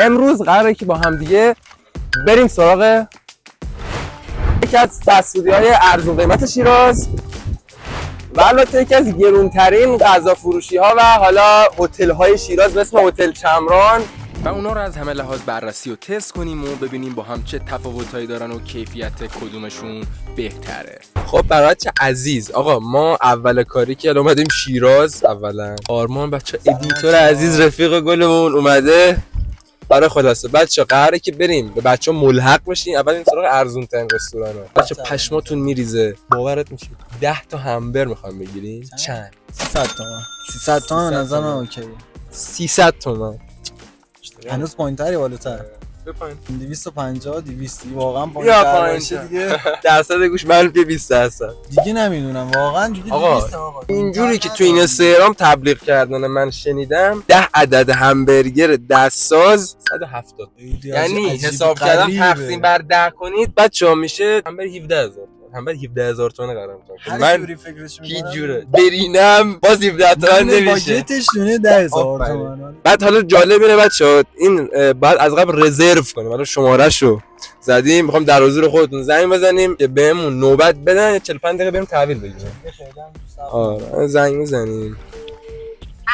امروز قراره که با هم دیگه بریم سراغ یکی از فست‌فودی‌های ارزون قیمت شیراز و البته یکی از گرونترین غذا فروشی‌ها و حالا هتل‌های شیراز به اسم هتل چمران و اونا رو از همه لحاظ بررسی و تست کنیم و ببینیم با هم چه تفاوتایی دارن و کیفیت کدومشون بهتره. خب برای چه عزیز آقا، ما اول کاری که اومدیم شیراز، اولا آرمان بچه ادیتور عزیز رفیق گلمون اومده. برای خلاصه بچه قراره که بریم به بچه ملحق بشیم. اول این سراغ ارزون ترین رستوران ها. بچه پشماتون میریزه، باورت میشه 10 تا همبر میخوایم بگیریم. چند؟ 300 تومن. 300 تومن نظر من اوکیه. 300 تومن هنوز پایین‌تری بالاتر. بپایین 250 200 واقعا پایین‌تر باشه دیگه. درصد گوش منفی 20%. دیگه نمیدونم واقعا دیگه. آقا اینجوری که تو این اینستاگرام تبلیغ کردن من شنیدم 10 عدد همبرگر دستساز 170. یعنی حساب کردم تقسیم بر 10 کنید بچه‌ها میشه همبر 17000. همبر 17000 تومن قرار میکنم. من هیچ جوره برینم باز 17 تومن نمیشه. باجتش دونه 10000 تومن. بعد حالا جالب اینه بچه‌ها این بعد از قبل رزرو کنیم. حالا شماره‌شو زدیم، میخوام در حضور خودتون زنگ بزنیم که بهمون نوبت بدن 45 دقیقه بریم تحویل بگیریم. آره زنگ میزنیم.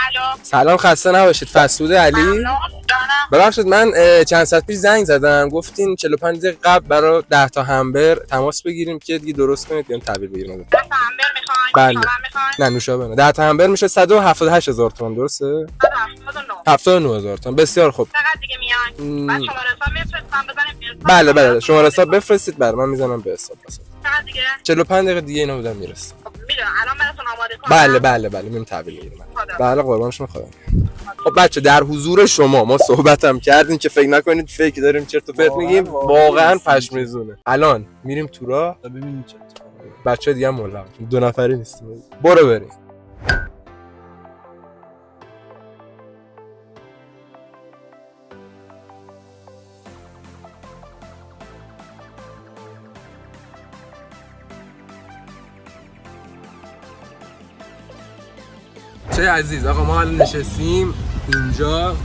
الو سلام، خسته نباشید. فست‌فود علی. ببخشید من چند ساعت پیش زنگ زدم، گفتین 45 دقیقه قبل برای 10 تا همبر تماس بگیریم که دیگه درست کنید بیام تحویل بگیریم. 10 تا همبر میخواین؟ بله. نه نوشابه. 10 تا همبر میشه 178000 تومان درسته؟ 79000 تومان. بسیار خوب. چقدر دیگه میان؟ بعد شماره حساب میفرستم بزنیم. بله شماره حساب بفرستید برام، من میزنم به حساب. چقدر دیگه؟ 45 دقیقه دیگه اینا بودم میرسه. میدونم الان براتون آماده کنم. بله میریم تحویل بگیریم. بله قربان شما خدا. خب بچه در حضور شما ما صحبتم کردیم که فکر نکنید فکر داریم چرت و پرت میگیم، واقعا پشمریزونه. الان میریم تو راه ببینیم چه بچه دیگه هم ملحق. 2 نفری نیستیم. برو بریم. چه عزیز آقا، ما الان نشستیم اینجا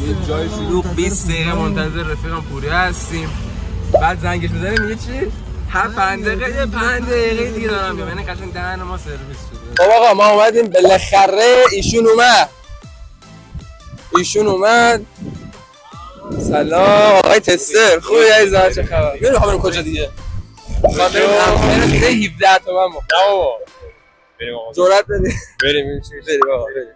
یه جای شلوغ، 20 دقیقه منتظر رفیقم پوریا هستیم. بعد زنگش میزنه میگه چی؟ هر 5 دقیقه یه 5 دقیقه دیگه دارم بیام. یعنی قشنگ دهن ما سرویس شده. خب آقا ما اومدیم بالاخره. ایشون اومد. سلام آقای تستر، خوبی عزیزم؟ چه خبر؟ میخوام بریم کجا دیگه؟ میخوام بریم همبر 17 تومن. نه بابا بریم آقا. جرأت بدید. بریم آقا بریم.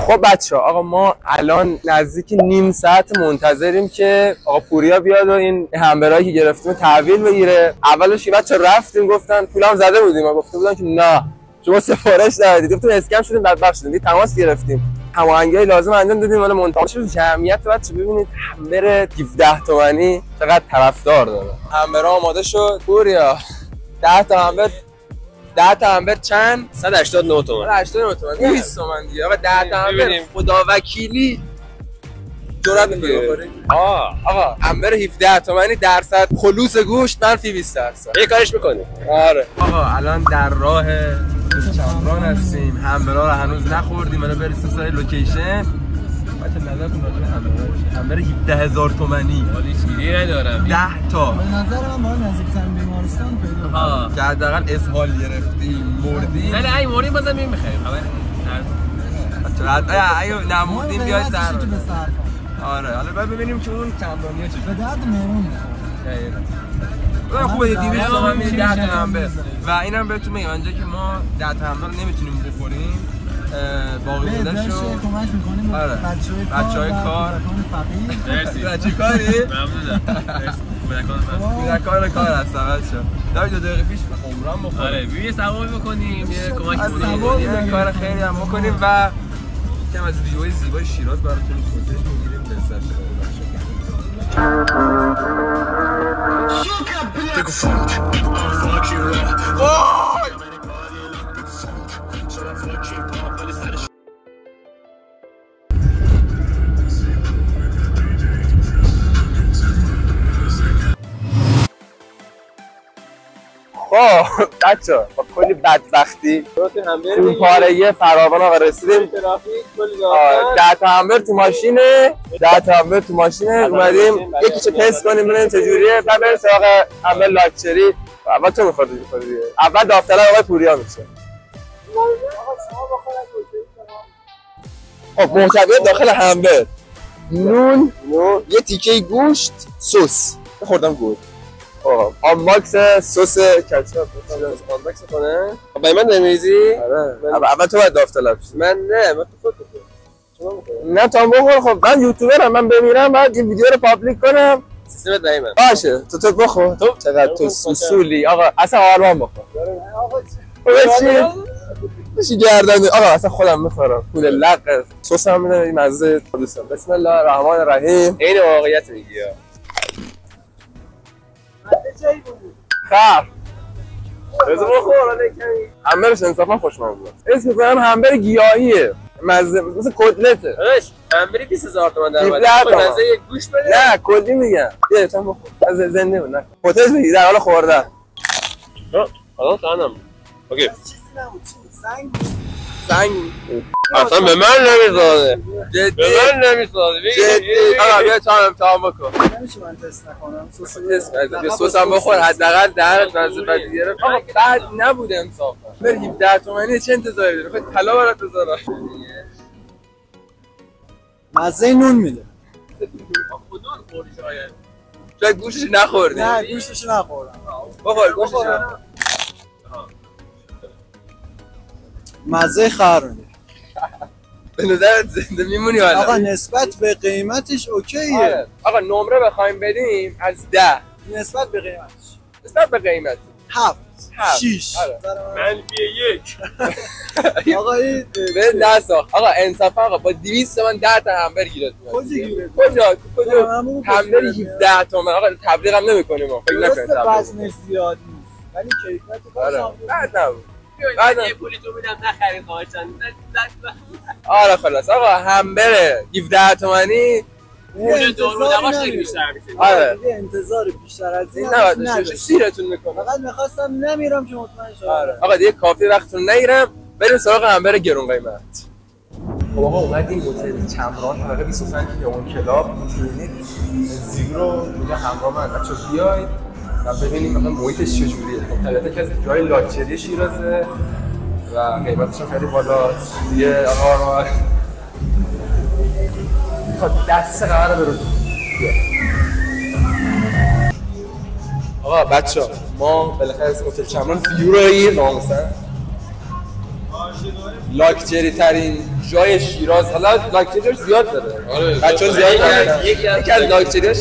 خب بچه‌ها آقا ما الان نزدیک نیم ساعت منتظریم که آقا پوریا بیاد و این همبرایی که گرفتیم تحویل بگیره. اولش بچه‌ها رفتیم گفتن پولم زده بودیم، ما گفته بودن که نه شما سفارش ندادید. گفتم اسکم شدیم، بدبخت شدیم. تماس گرفتیم، هماهنگی‌های لازم انجام دادیم. حالا منتها شد جمعیت بچه ببینید همبر 17 تومانی چقدر طرفدار داره. همبرا آماده شد. پوریا 10 تا همبر چند؟ 189 تومن. 189 تومن. 200 تومن دیگه. آقا 10 تا همبر خدا وکیلی جرأت نمی‌کنه. آقا همبر 17 تومانی درصد خلوص گوشت منفی 20%. یه کارش می‌کنی. آره. آقا الان در راه چمران هستیم. همبرا رو هنوز نخوردیم. الان برسیم سر لوکیشن. بچه نظرتون راجع به همبر 17000 تومانی. حالی چیزی ندارم. 10 تا. به نظر من باید نزدیک‌ترین بیمارستان پیدا که حداقل اسهال گرفتیم، مردیم. ولی اگه مردیم بازم می‌خریم. چقدر اگه نمردیم بیاید سر. آره حالا بعد ببینیم که اون چمرانیه چه. به درد مهمون خیلی خوبه. 200 تومن میشه 10 تا همبر. و اینم بهتون میگم اینجا که ما 10 تا همبر رو نمیتونیم بخوریم. باقی مونده‌شو کمک می‌کنیم بچه‌های کار. مرسی. بچه کاری؟ ممنونم. مرسی. کار هستم بچه‌ها. داوید 2 دقیقه پیش عمرم بخورم. آره بیا سوال بکنیم، یه کمک کنیم. یه کار خیلی هم بکنیم و یکم از ویوهای زیبای شیراز براتون فوتج می‌گیریم لذت ببرید. خب بچه‌ها با کلی بدبختی اون پاره‌ای فراوان آقا رسیدیم. 10 تا همبر تو ماشینه، 10 تا همبر تو ماشینه. اومدیم یکیشو تست کنیم ببینیم چجوریه، بعد بریم سراغ همبر لاکچری. اول تو می‌خوری اول داوطلب آقای پوریا میشه. خب محتویات داخل همبر: نون، یه تیکه گوشت، سس. خوردم گوشت. آنباکس سس کچاپ. آنباکس کنه؟ برای من نمیریزی؟ آره. اول تو باید داوطلب شی. من نه، من تو خود بخور. نه تو هم بخور. خب من یوتیوبرم، من بمیرم بعد این ویدیو رو پابلیک کنم. سیستمت برای من. باشه. تو بخور. تو چقدر تو سوسولی آقا. اصلا آرمان بخور. آقا چی گردن آقا اصلا خودم میخورم. پول لق سس هم میدم این مزه دوستم. بسم الله الرحمن الرحیم. این واقعیت میگی. خب بذار بخور الان کمی. همبرش انصافا خوشمزه است. اسم میکنم همبر گیاهیه. مزه مثل کتلته. داداش همبری 20000 تومان در اومده. مزه یک گوش بده. نه کلی میگم. بیا تا بخور. از زنده بود نه. پتز بگیر در حال خوردن. حالا تنم. اوکی. سنگ اصلا به من نمیزاده. جدی به من نمیزاده. جدی آقا بیا تا امتحان بکن. نمیشه من تست نکنم. سس هم بخور حداقل درت مزه بدی گرفت. آقا بعد نبوده انصافا. بر 17 تومانی چه انتظاری داری؟ خود طلا برات بذارم. مزه نون میده. کدوم خوری شاید؟ شاید گوشش نخوردی. نه گوشش نخوردم. بخور گوشش. مزه خر میده. به نظرت زنده میمونی ولی آقا نسبت به قیمتش اوکیه. آقا نمره بخوایم بدیم از 10 نسبت به قیمتش. نسبت به قیمت 7 6 -1 آقا این به دست آقا انصافا آقا با 200 تومن 10 تا همبر گیرت میاد. کجا همبر 17 تومن آقا تبلیغ هم نمیکنیم ما. فکر نکنید وزنش زیاد نیست ولی کیفیت کارش بعد نبود. یه پولی تو میدم نخرید خواهشان. آره خلاص آقا همبر 17 تومانی پول دارو دواش خیلی بیشتر میشه. آره انتظار بیشتر از این نداشته سیرتون میکنه. فقط میخواستم نمیرم که مطمئن شم. آقا دیگه کافی وقتتون نگیرم بریم سراغ همبر گرون قیمت. خب آقا اومدیم هتل چمران طبقه 25 اون کلاب زیرو میگه همراه من بچه‌ها بیاید و ببینیم مثلا محیطش چجوریه. خب طبیعتا که از جای لاکچری شیرازه و قیمتش هم خیلی بالاست. دیگه آقا تا دست قراره برو. آقا بچه‌ها ما بالاخره از هتل چمران ویو رو گیر ناموسن لاکچری ترین جای شیراز. حالا لاکچریش زیاد داره. آره بچه‌ها زیاد دارن. یکی از لاکچریاش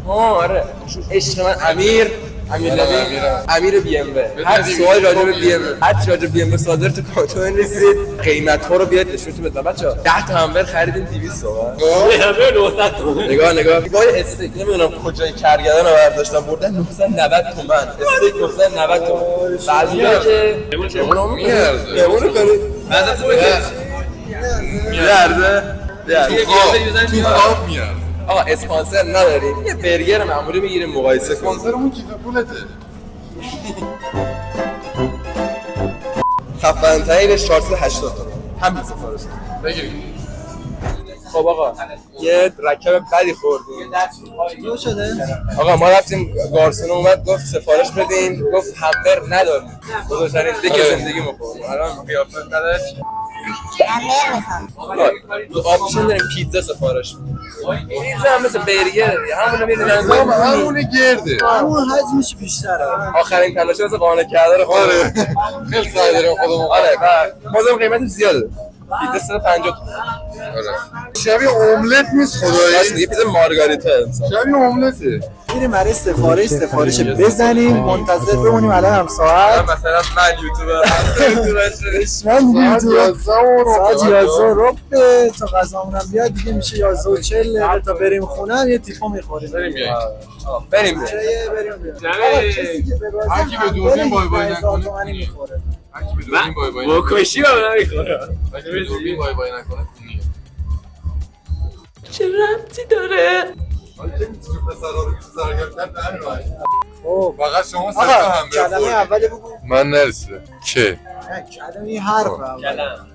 آره عشق من امیر بی ام و هر سوال راجع به بی ام هر چی راجع به بی ام صادر تو کاتون رسید قیمت‌ها رو بیاد نشونتون بدم بچه‌ها. 10 تا همبر خریدیم 200 تومن. همبر 900 تومن. نگاه وای استیک نمیدونم کجای کرگدن رو برداشتم بردن 990 تومن. استیک 990 تومن. بعضی‌ها که اونو میارزه. اونو کنید. بعضی خوبه میارزه. تو خواب میارزه. آقا اسپانسر نداریم. یه برگر معمولی میگیریم مقایسه کنیم. اسپانسرمون کیف پولته. خفن ترینش 480 تومن. همین سفارش بگیریم. خب آقا یه رکب بدی خوردیم. چی شده؟ آقا ما رفتیم گارسون اومد گفت سفارش بدین گفت همبر نداریم. بزرگترین دیگه زندگی مخورد. الان قیافه نداره. آپشن داریم پیتزا سفارش بدیم. پیتزا هم مثل برگر دیگه همونو می‌دونن. همونه گرده. همون حجمش بیشتره. آخرین تلاش واسه قانع کردن خودمون. خیلی سعی داریم خودمون. آره بازم قیمتش زیاده. پیتزا 150 تومن. آره. شبیه املت نیست خدایی. اصلا یه پیتزا مارگاریتا شبیه املته. میریم برای سفارش بزنیم منتظر بمونیم الان هم ساعت مثلا من یوتیوبر من یوتیوبر ساعت 11 تا غذامونم بیاد دیگه میشه 11:40 تا بریم خونه یه تیپو میخوریم. بریم هر کی به دوربین بای بای نکنه میخوره. هر کی به دوربین بای بای نکنه بکشی با من میخوره. هر کی به دوربین بای بای نکنه چه ربطی داره؟ خب فقط شما سه تا آقا هم کلمه اول بگو. من نرسیده که کلمه این حرف اول. کلم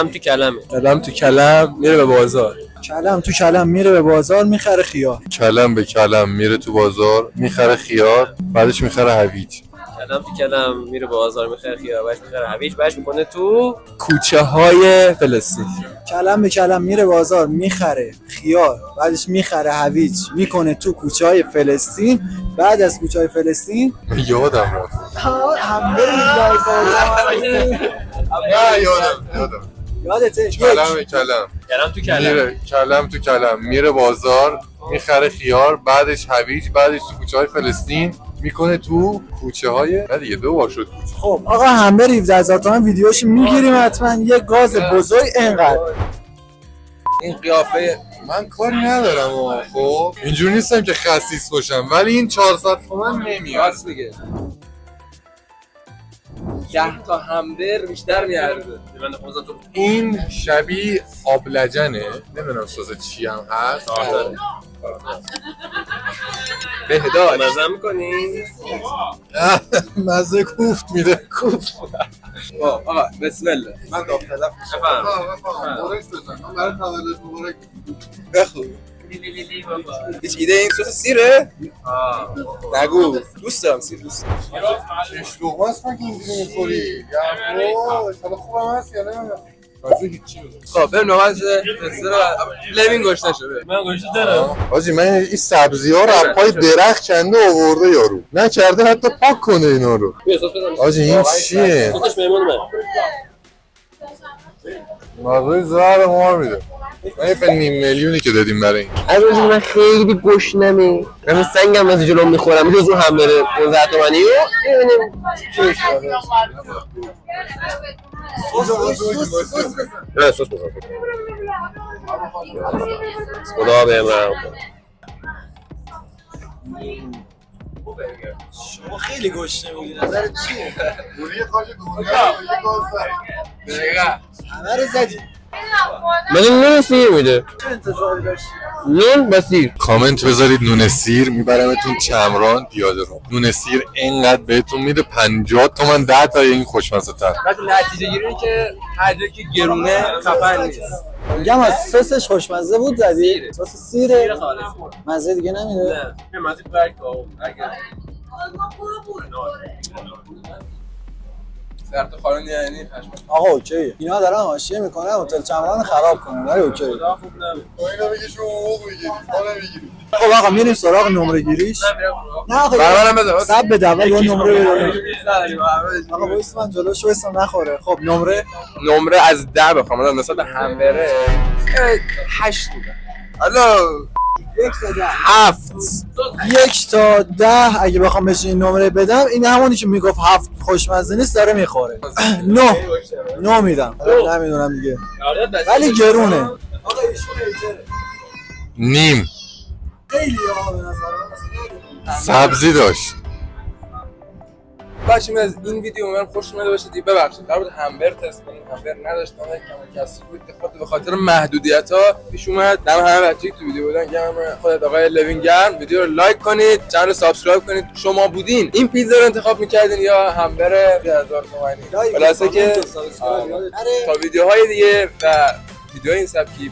تو کلمه. کلم تو کلم میره به بازار. کلم تو کلم میره به بازار میخره خیار. کلم به کلم میره تو بازار میخره خیار بعدش میخره هویج. کلم تو کلم میره بازار میخره خیار بعدش میخره هویج بعدش میکنه تو کوچه های فلسطین. کلم به کلم میره بازار میخره خیار بعدش میخره هویج میکنه تو کوچه های فلسطین. بعد از کوچه های فلسطین یادم رفت. هم بریم نه یادم. یادته کلم به کلم کلم تو کلم میره کلم تو کلم میره بازار میخره خیار بعدش هویج بعدش تو کوچه های فلسطین میکنه تو کوچه های نه دیگه 2 بار شد کوچه. خب آقا همبر 17000 تومان ویدیوش میگیریم حتما یه گاز بزرگ اینقدر. این قیافه من کاری ندارم خب اینجوری نیستم که خسیس باشم ولی این 400 تومن نمیاد. راست میگه. 10 تا همبر بیشتر میارزه. این شبیه آبلجنه نمیدونم سازه چی هم هست. بهداشت مزه میکنین؟ مزه کوفت میده. کوفت آقا بسم الله. من داوطلب میشم. مبارک بزن. برای تولد مبارک. بخون. هیچ ایده این سس سیره؟ نگو. دوست دارم سیر دوست دارم. شش لقمه است مگه اینجوری میخوری؟ حالا خوبم هست یا نه؟ تازه هیچی خب بریم نوبت لوین گوشت نشده. من گوشت دارم. حاجی من این سبزی ها رو از پای درخت کنده آورده یارو نکرده حتی پاک کنه اینا رو. حاجی این چیه؟ سسش میمون من. مغزوی زهر مار میده. من یه نیم میلیونی که دادیم برای این. از من خیلی گشنمه. من سنگم از جلو میخورم. جزو هم بره 15 تومانی و ببینیم چی میشه. نه سس بزن. خدا بهمون. شما خیلی گشنه بودی نظرت چیه؟ گوری خاک دنیا همه رو زدی. من این نون سیر میده. چه انتظاری داشتی؟ نون با سیر. کامنت بذارید نون سیر میبرمتون چمران پیاده رو. نون سیر اینقدر بهتون میده 50 تومن 10 تا این خوشمزه تر. بعد نتیجه گیری که هر جایی که گرونه خفن نیست. میگم از سسش خوشمزه بود زدی؟ سس سیره خالص. مزه دیگه نمیده؟ نه مزه برگ اگر سرت خارون یعنی پشم. آقا اوکی اینا دارن حاشیه میکنن هتل چمران خراب کنن ولی اوکی. با اینا بگی شما حقوق میگیری ما نمیگیریم. خب آقا میریم سراغ نمره گیریش. نه آقا برام بده. سب بده اول با نمره بده. آقا آقا وایس من جلوش وایسم نخوره. خب نمره از 10 بخوام الان نسبت به همبره 8 بوده. حالا 1 تا 10 7 1 تا 10 اگه بخوام بهش این نمره بدم این همونی که میگفت 7 خوشمزه نیست داره میخوره. 9 میدم. نمیدونم دیگه ولی گرونه. آقا ایشون ایتره نیم خیلی آقا به نظر من سبزی داشت. باشیم از این ویدیو امیدوارم خوش اومده باشه. ببخشید قرار بود همبر تست کنیم همبر نداشتم کم کسی بود به خاطر محدودیت‌ها پیش اومد. دم همه بچه‌ای تو ویدیو بودن گرم خودت آقای لوین گرم. ویدیو رو لایک کنید چنل رو سابسکرایب کنید. شما بودین این پیتزا رو انتخاب می‌کردین یا همبر 1000 تومانی؟ خلاصه که تا ویدیوهای دیگه و ویدیوهای این سبکی